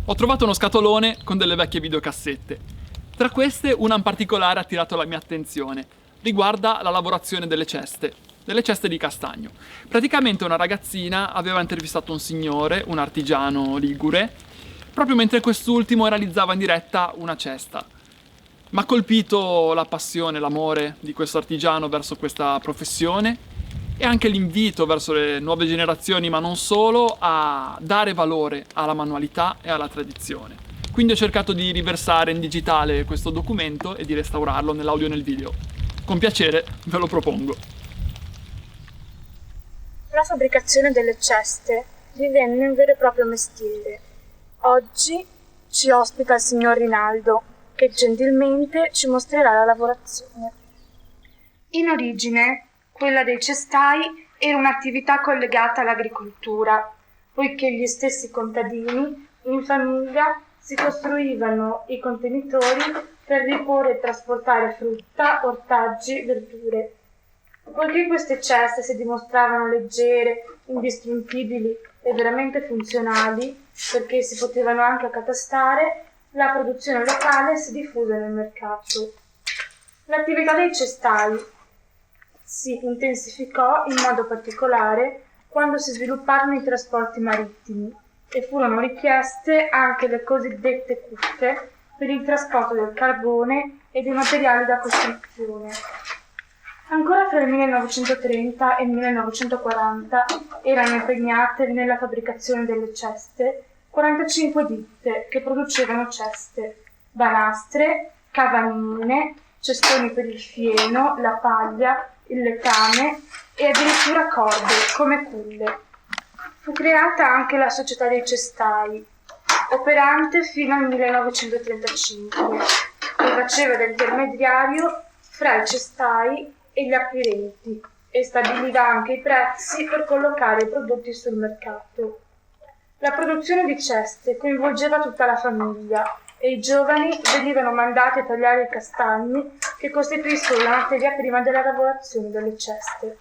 Ho trovato uno scatolone con delle vecchie videocassette. Tra queste, una in particolare ha attirato la mia attenzione. Riguarda la lavorazione delle ceste di castagno. Praticamente una ragazzina aveva intervistato un signore, un artigiano ligure, proprio mentre quest'ultimo realizzava in diretta una cesta. M'ha colpito la passione, l'amore di questo artigiano verso questa professione e anche l'invito verso le nuove generazioni, ma non solo, a dare valore alla manualità e alla tradizione. Quindi ho cercato di riversare in digitale questo documento e di restaurarlo nell'audio e nel video. Con piacere ve lo propongo. La fabbricazione delle ceste divenne un vero e proprio mestiere. Oggi ci ospita il signor Rinaldo, che gentilmente ci mostrerà la lavorazione. In origine, quella dei cestai era un'attività collegata all'agricoltura, poiché gli stessi contadini, in famiglia, si costruivano i contenitori per riporre e trasportare frutta, ortaggi, verdure. Poiché queste ceste si dimostravano leggere, indistruttibili e veramente funzionali, perché si potevano anche accatastare, la produzione locale si diffuse nel mercato. L'attività dei cestai si intensificò in modo particolare quando si svilupparono i trasporti marittimi e furono richieste anche le cosiddette cutte per il trasporto del carbone e dei materiali da costruzione. Ancora fra il 1930 e il 1940 erano impegnate nella fabbricazione delle ceste 45 ditte che producevano ceste, banastre, cavanine, cestoni per il fieno, la paglia, il letame e addirittura corde come culle. Fu creata anche la Società dei Cestai, operante fino al 1935, che faceva da intermediario fra i cestai e gli acquirenti e stabiliva anche i prezzi per collocare i prodotti sul mercato. La produzione di ceste coinvolgeva tutta la famiglia e i giovani venivano mandati a tagliare i castagni che costituiscono la materia prima della lavorazione delle ceste.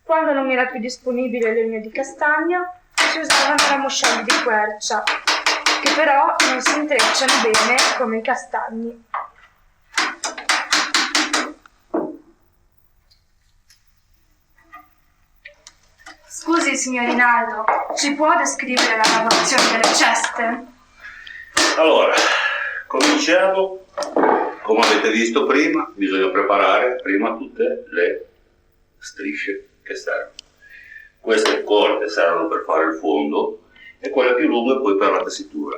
Quando non era più disponibile legno di castagno, si usavano ramoscelli di quercia, che però non si intrecciano bene come i castagni. Scusi, signor Rinaldo, ci può descrivere la lavorazione delle ceste? Allora, cominciamo. Come avete visto prima, bisogna preparare prima tutte le strisce che servono. Queste corte servono per fare il fondo e quelle più lunghe poi per la tessitura.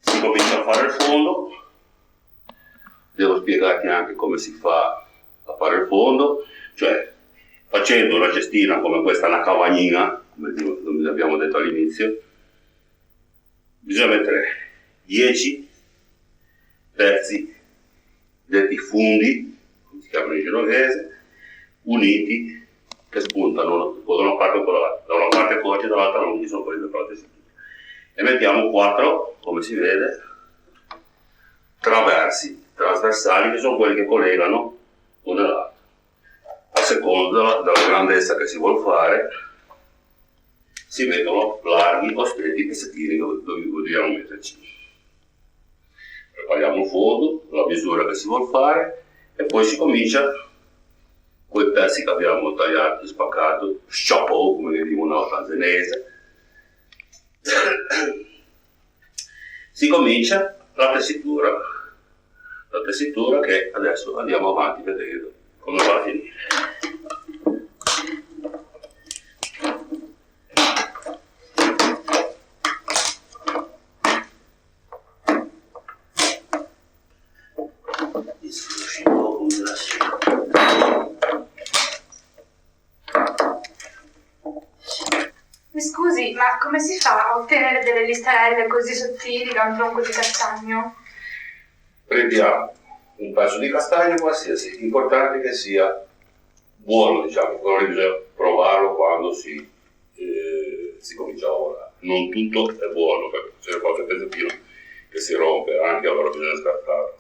Si comincia a fare il fondo, devo spiegarti anche come si fa a fare il fondo, cioè facendo una cestina come questa, una cavagnina, come abbiamo detto all'inizio, bisogna mettere 10 pezzi detti fundi, come si chiamano in genovese, uniti, che spuntano da una parte con l'altra, da una parte cuoce e dall'altra non ci sono prese per la tessitura. E mettiamo 4, come si vede, trasversali, che sono quelli che collegano uno e l'altro. A seconda della grandezza che si vuole fare, si vedono larghi o stretti pezzettini dove dobbiamo metterci. Prepariamo il fondo, la misura che si vuole fare e poi si comincia con i pezzi che abbiamo tagliato, spaccato, scioppo, come diciamo nella tanzanese. Si comincia la tessitura che adesso andiamo avanti vedendo come va a finire. Mi scusi, ma come si fa a ottenere delle listarelle così sottili da un tronco di castagno? Prendiamo un pezzo di castagno qualsiasi, l'importante è che sia buono, diciamo, però bisogna provarlo quando si comincia a lavorare. Non tutto è buono, perché c'è qualche pezzettino che si rompe anche, allora bisogna scartarlo.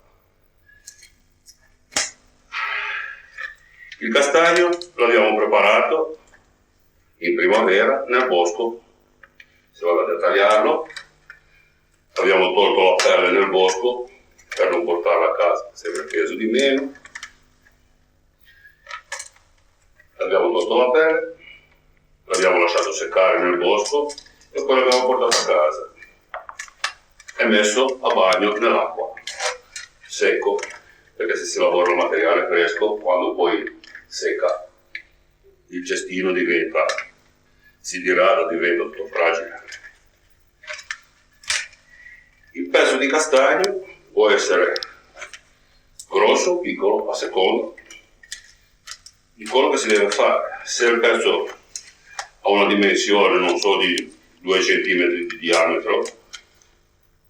Il castagno l'abbiamo preparato in primavera nel bosco, se volete tagliarlo, bosco per non portarla a casa, sempre peso di meno. Abbiamo tolto la pelle, l'abbiamo lasciato seccare nel bosco e poi l'abbiamo portato a casa e messo a bagno nell'acqua, secco, perché se si lavora il materiale fresco, quando poi secca il cestino si dirada, diventa tutto fragile. Il pezzo di castagno può essere grosso o piccolo a seconda di quello che si deve fare. Se il pezzo ha una dimensione, non so, di 2 cm di diametro,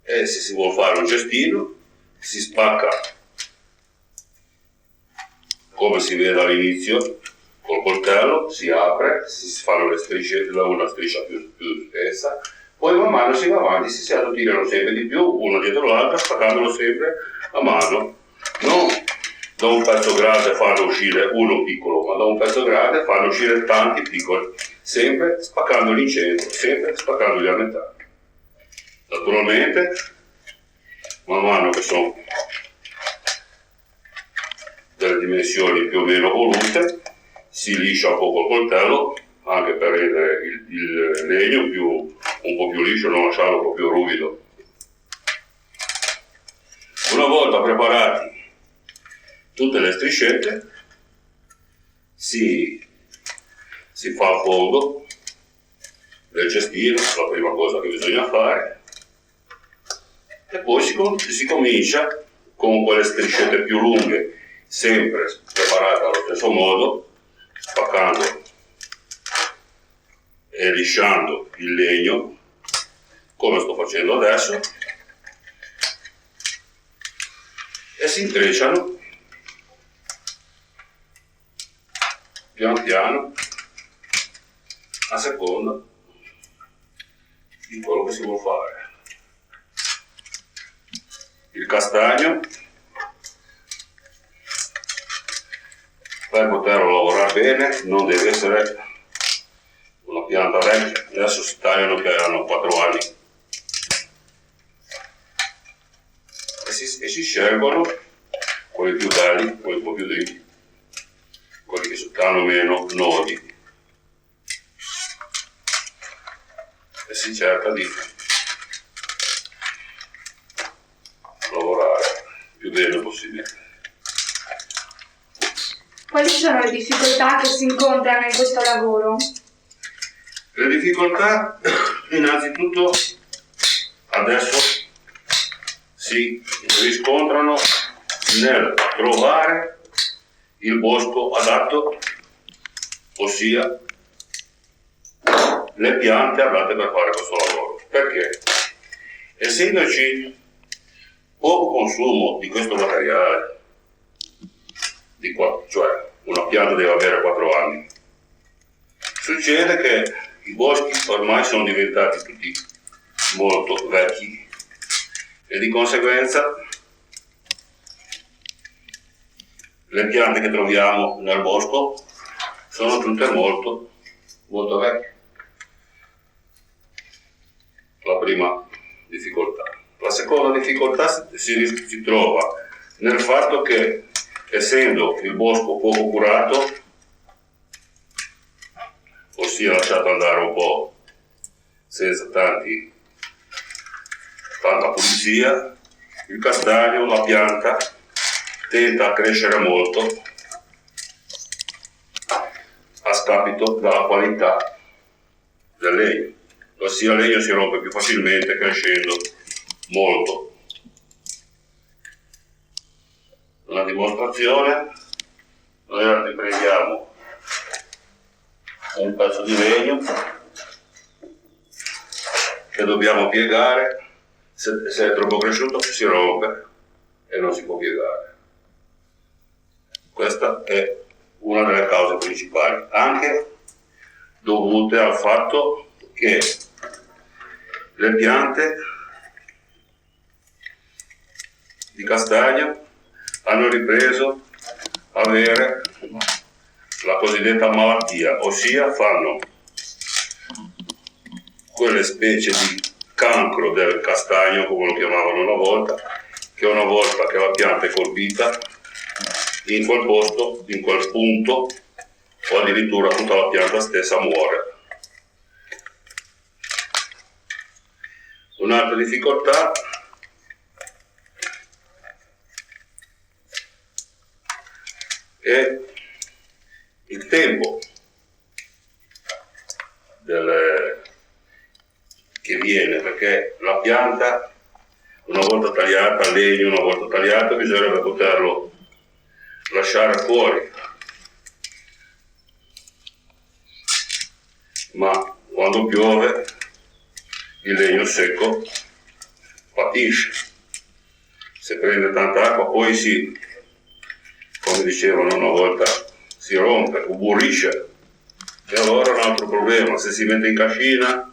e se si vuole fare un cestino, si spacca come si vede all'inizio col coltello, si apre, si fanno le strisce, una striscia più spessa, poi man mano si va avanti, si attirano sempre di più, uno dietro l'altro, spaccandolo sempre a mano. Non da un pezzo grande fanno uscire uno piccolo, ma da un pezzo grande fanno uscire tanti piccoli, sempre spaccandoli in centro, sempre spaccandoli a metà. Naturalmente, man mano che sono delle dimensioni più o meno volute, si liscia un po' col coltello, anche per rendere il legno un po' più liscio, non lasciarlo un po' più ruvido. Una volta preparati tutte le striscette, si fa il fondo del cestino, la prima cosa che bisogna fare, e poi si comincia con quelle striscette più lunghe, sempre preparate allo stesso modo, spaccando e lisciando il legno, come sto facendo adesso, e si intrecciano pian piano a seconda di quello che si vuole fare. Il castagno, per poterlo lavorare bene, non deve essere una pianta vecchia. Adesso si tagliano che hanno 4 anni e si scelgono quelli più belli, quelli un po' più dritti, quelli che hanno meno nodi, e si cerca di lavorare il più bene possibile. Quali sono le difficoltà che si incontrano in questo lavoro? Le difficoltà, innanzitutto, adesso si riscontrano nel trovare il bosco adatto, ossia le piante adatte per fare questo lavoro. Perché? Essendoci poco consumo di questo materiale, cioè una pianta deve avere 4 anni, succede che i boschi ormai sono diventati tutti molto vecchi e di conseguenza le piante che troviamo nel bosco sono tutte molto, molto vecchie. La prima difficoltà. La seconda difficoltà si trova nel fatto che, essendo il bosco poco curato, ossia lasciato andare un po' senza tanta pulizia, il castagno, la pianta, tenta a crescere molto a scapito della qualità del legno, ossia il legno si rompe più facilmente crescendo molto. Una dimostrazione: noi prendiamo un pezzo di legno che dobbiamo piegare, se è troppo cresciuto si rompe e non si può piegare. Questa è una delle cause principali, anche dovute al fatto che le piante di castagno hanno ripreso a avere la cosiddetta malattia, ossia fanno quelle specie di cancro del castagno, come lo chiamavano una volta, che una volta che la pianta è colpita, in quel posto, in quel punto, o addirittura tutta la pianta stessa muore. Un'altra difficoltà è il tempo che viene, perché la pianta, una volta tagliata, il legno una volta tagliato, bisognerebbe poterlo lasciare fuori, ma quando piove il legno secco patisce, se prende tanta acqua poi come dicevano una volta, si rompe, uburisce, e allora un altro problema, se si mette in cascina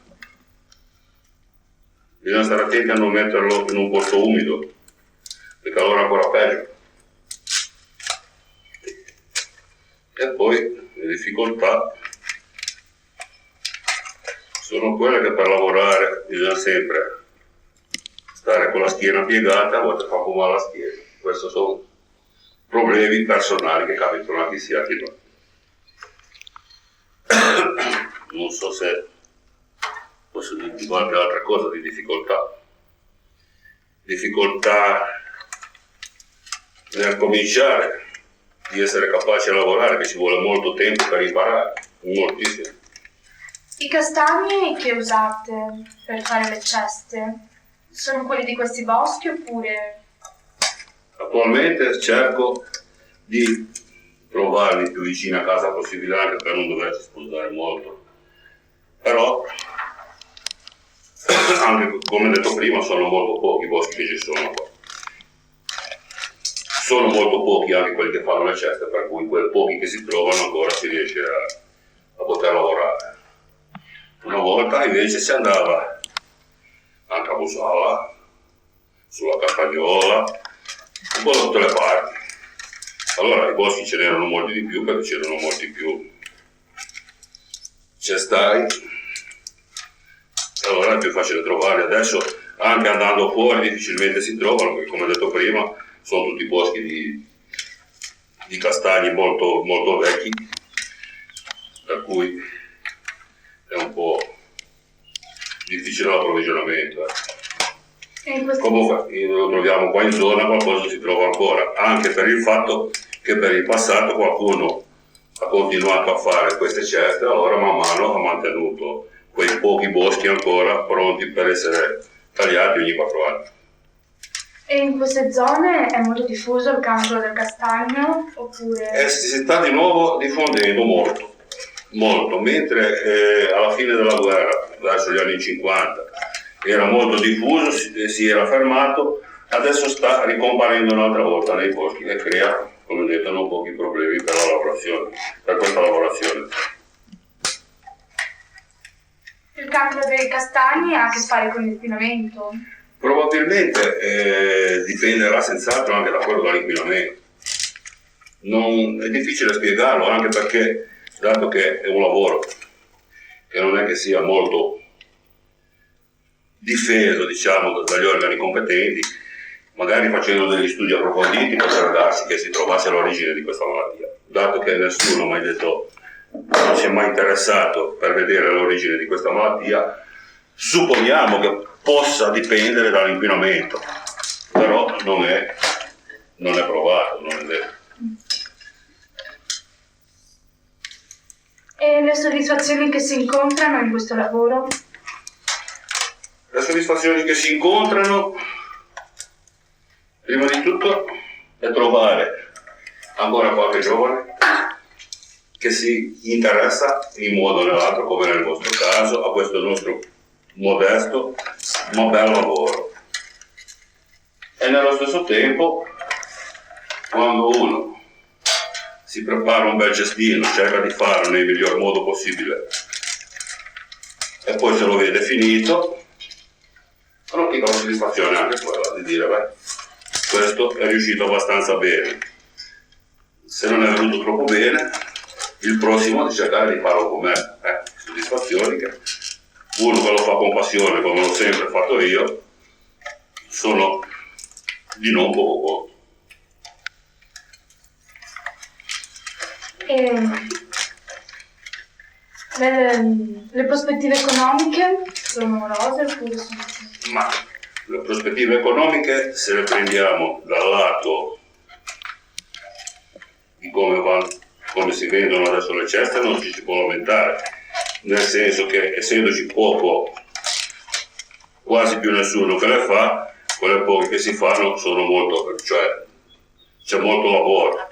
bisogna stare attenti a non metterlo in un posto umido, perché allora è ancora peggio. E poi le difficoltà sono quelle che per lavorare bisogna sempre stare con la schiena piegata, a volte fa un po' male la schiena. Questi sono problemi personali che capitano a chi sia chi no. Non so se posso dirti qualche altra cosa di difficoltà. Difficoltà nel cominciare, di essere capaci a lavorare, che ci vuole molto tempo per imparare, moltissimo. I castagni che usate per fare le ceste sono quelli di questi boschi oppure... Attualmente cerco di trovarli più vicini a casa possibile, anche per non doverci spostare molto. Però, anche come detto prima, sono molto pochi i boschi che ci sono qua. Sono molto pochi anche quelli che fanno le ceste, per cui quei pochi che si trovano ancora si riesce a poter lavorare. Una volta invece si andava anche a Busala, sulla Castagnola, un po' da tutte le parti. Allora i boschi ce n'erano molti di più, perché c'erano molti più cestai, allora è più facile trovarli. Adesso anche andando fuori difficilmente si trovano, perché come detto prima sono tutti boschi di castagni molto, molto vecchi, per cui è un po' difficile l'approvvigionamento. Comunque lo troviamo qua in zona, qualcosa si trova ancora, anche per il fatto che per il passato qualcuno ha continuato a fare queste ceste, allora man mano ha mantenuto quei pochi boschi ancora pronti per essere tagliati ogni 4 anni. E in queste zone è molto diffuso il cancro del castagno oppure... Si sta di nuovo diffondendo molto, mentre alla fine della guerra, verso gli anni 50, era molto diffuso, si era fermato, adesso sta ricomparendo un'altra volta nei boschi e crea, come detto, non pochi problemi per la lavorazione, per questa lavorazione. Il cancro dei castagni ha a che fare con l'inquinamento? Probabilmente dipenderà senz'altro anche da quello dell'inquinamento. È difficile spiegarlo, anche perché, dato che è un lavoro che non è che sia molto difeso, diciamo, dagli organi competenti, magari facendo degli studi approfonditi potrebbe darsi che si trovasse l'origine di questa malattia. Dato che nessuno mai detto, non si è mai interessato per vedere l'origine di questa malattia, supponiamo che possa dipendere dall'inquinamento, però non è provato, non è detto. E le soddisfazioni che si incontrano in questo lavoro? Le soddisfazioni che si incontrano, prima di tutto, è trovare ancora qualche giovane che si interessa in modo o nell'altro, come nel vostro caso, a questo nostro modesto ma bel lavoro. E nello stesso tempo, quando uno si prepara un bel cestino, cerca di farlo nel miglior modo possibile e poi se lo vede finito, una piccola soddisfazione anche quella di dire, beh, questo è riuscito abbastanza bene. Se non è venuto troppo bene, il prossimo di cercare di farlo con me. Soddisfazioni che uno che lo fa con passione, come l'ho sempre fatto io, sono di non poco. Le prospettive economiche sono rose oppure sono... Ma le prospettive economiche, se le prendiamo dal lato di come si vendono adesso le ceste, non ci si può lamentare, nel senso che essendoci poco, quasi più nessuno che le fa, quelle poche che si fanno sono molto, cioè c'è molto lavoro.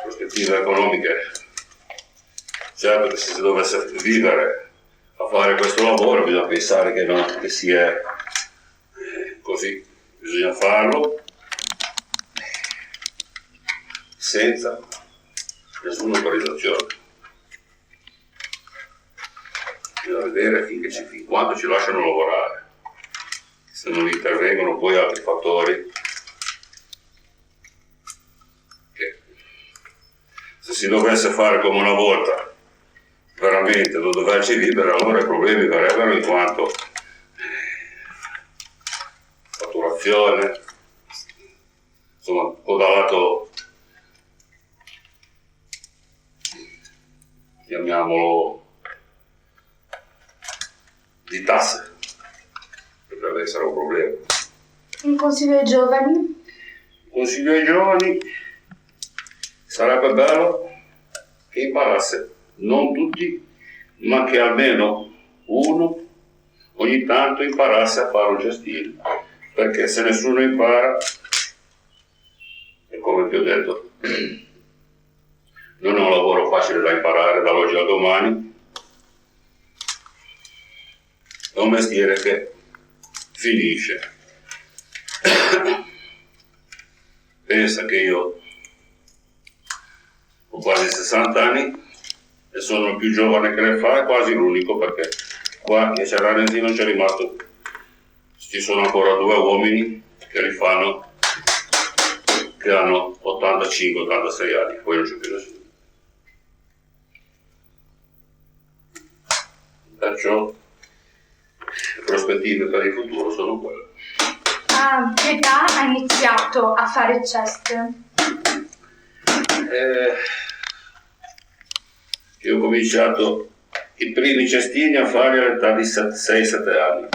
Prospettive economiche, certo che se si dovesse vivere a fare questo lavoro bisogna pensare che non che sia così, bisogna farlo senza nessuna autorizzazione. Bisogna vedere fin quanto ci lasciano lavorare, se non intervengono poi altri fattori che, se si dovesse fare come una volta veramente non doverci vivere, allora i problemi verrebbero in quanto fatturazione, insomma, o dal lato, chiamiamolo, di tasse, potrebbe essere un problema. Un consiglio ai giovani? Consiglio ai giovani, sarebbe bello che imparasse, non tutti, ma che almeno uno ogni tanto imparasse a fare un cestino, perché se nessuno impara, è come vi ho detto, non è un lavoro facile da imparare dall'oggi al domani, è un mestiere che finisce. Pensa che io ho quasi 60 anni e sono il più giovane che le fa, è quasi l'unico, perché qua a Cerranesi non c'è rimasto, ci sono ancora 2 uomini che li fanno, che hanno 85-86 anni, poi non c'è più nessuno. Perciò le prospettive per il futuro sono quelle. A che età ha iniziato a fare ceste? Io ho cominciato i primi cestini a fare all'età di 6-7 anni.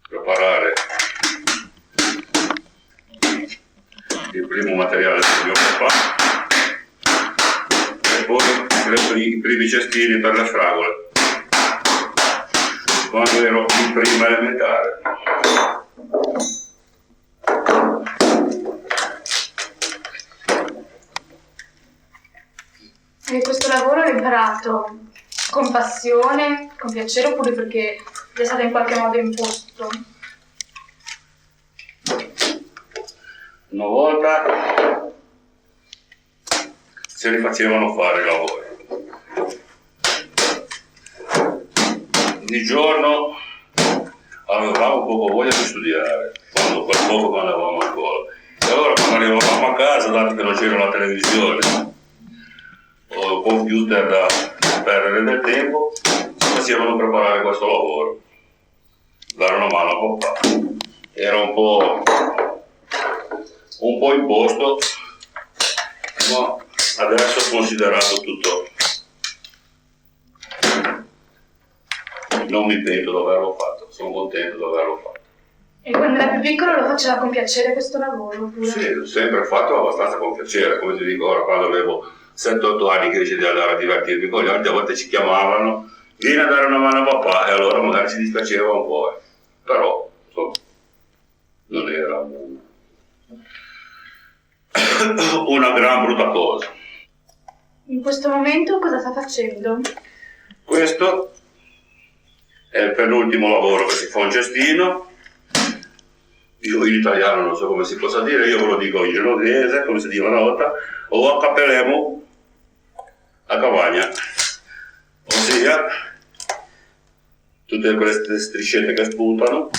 Preparare il primo materiale del mio papà e poi i primi cestini per le fragole, quando ero in prima elementare. E questo lavoro l'hai imparato con passione, con piacere, oppure perché ti è stato in qualche modo imposto? Una volta se li facevano fare i lavori. Di giorno avevamo poco voglia di studiare, quando andavamo a scuola. E allora quando arrivavamo a casa, dato che non c'era la televisione o il computer da perdere del tempo, ci facevano preparare questo lavoro, dare una mano a papà. Era un po' imposto, ma adesso è considerato tutto. Non mi pento di averlo fatto, sono contento di averlo fatto. E quando era più piccolo lo faceva con piacere questo lavoro? Oppure? Sì, l'ho sempre fatto abbastanza con piacere, come ti dico ora, quando avevo 7-8 anni che invece di andare a divertirmi con gli altri, a volte ci chiamavano, vieni a dare una mano a papà, e allora magari ci dispiaceva un po', però insomma, non era una gran brutta cosa. In questo momento cosa sta facendo? Questo è il penultimo lavoro che si fa un cestino. Io in italiano non so come si possa dire, io ve lo dico in genovese, come si dice una volta, o a cappelemo a cavagna, ossia tutte queste striscette che spuntano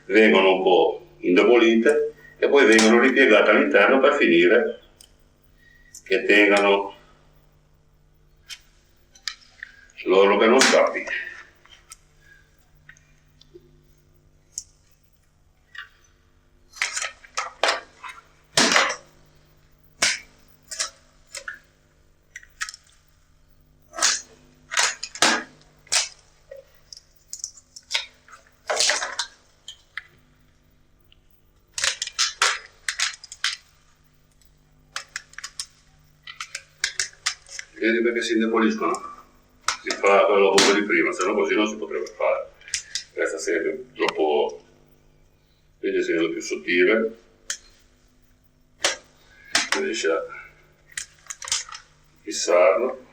vengono un po' indebolite e poi vengono ripiegate all'interno per finire che tengano l'orlo che non scappi. Vedi perché si indepoliscono? Si fa quel lavoro di prima, se no così non si potrebbe fare. Questa sempre troppo, vedi se è più sottile, riesce a fissarlo.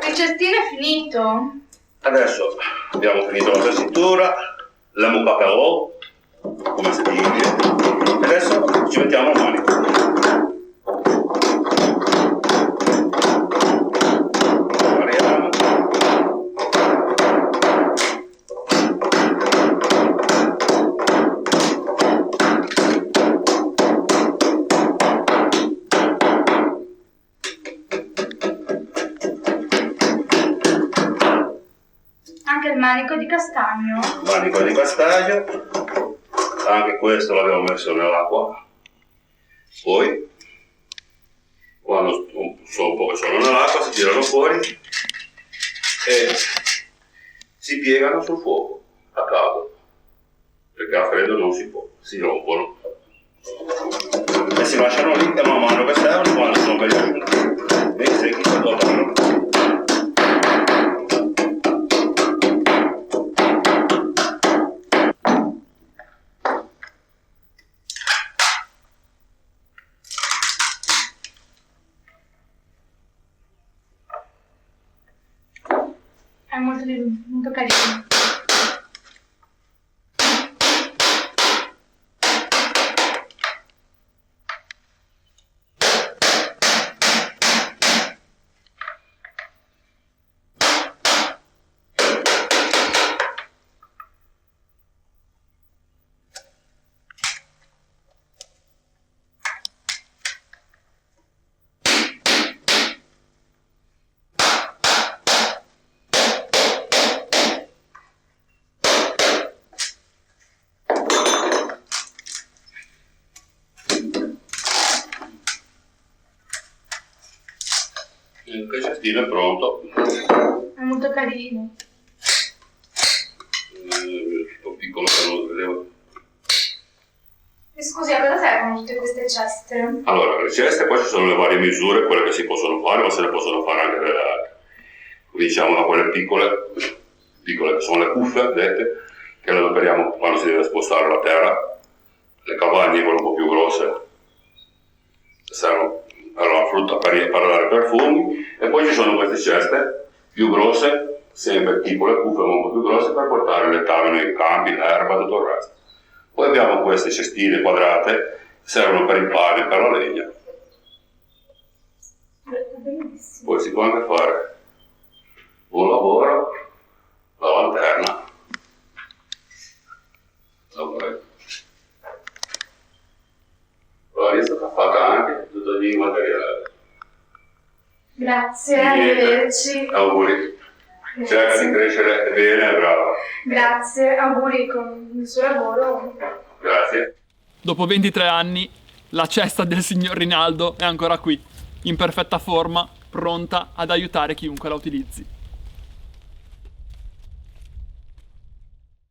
Il cestino è finito? Adesso abbiamo finito la tessitura, la mucca però, come si dice. Adesso ci mettiamo il manico. Prepariamo. Anche il manico di castagno? Manico di castagno, anche questo l'abbiamo messo nell'acqua. Poi, quando sono un po' che sono nell'acqua, si tirano fuori e si piegano sul fuoco a caldo, perché a freddo non si può, si rompono e si lasciano lì e man mano che servono, quando sono belli asciutti, e secchi si adoperano. È molto carino. Il cestino è pronto. È molto carino. Un po' piccolo che non lo vedevo. E scusi, a cosa servono tutte queste ceste? Allora, le ceste, poi ci sono le varie misure, quelle che si possono fare, ma se ne possono fare anche delle altre. Diciamo da quelle piccole che sono le cuffie, dette, che le adoperiamo quando si deve spostare la terra. Le cavagne, quelle un po' più grosse, servono per la frutta, per dare perfumi. E poi ci sono queste ceste più grosse, sempre tipo le cuffie, ma un po' più grosse, per portare le tave nei campi, l'erba, tutto il resto. Poi abbiamo queste cestine quadrate, che servono per i pani, per la legna. Bellissimo. Poi si può anche fare un lavoro, la lanterna, è stata fatta anche tutto di materiale. Grazie, arrivederci. Auguri. Cerca di crescere bene e brava. Grazie, auguri con il suo lavoro. Grazie. Dopo 23 anni, la cesta del signor Rinaldo è ancora qui, in perfetta forma, pronta ad aiutare chiunque la utilizzi.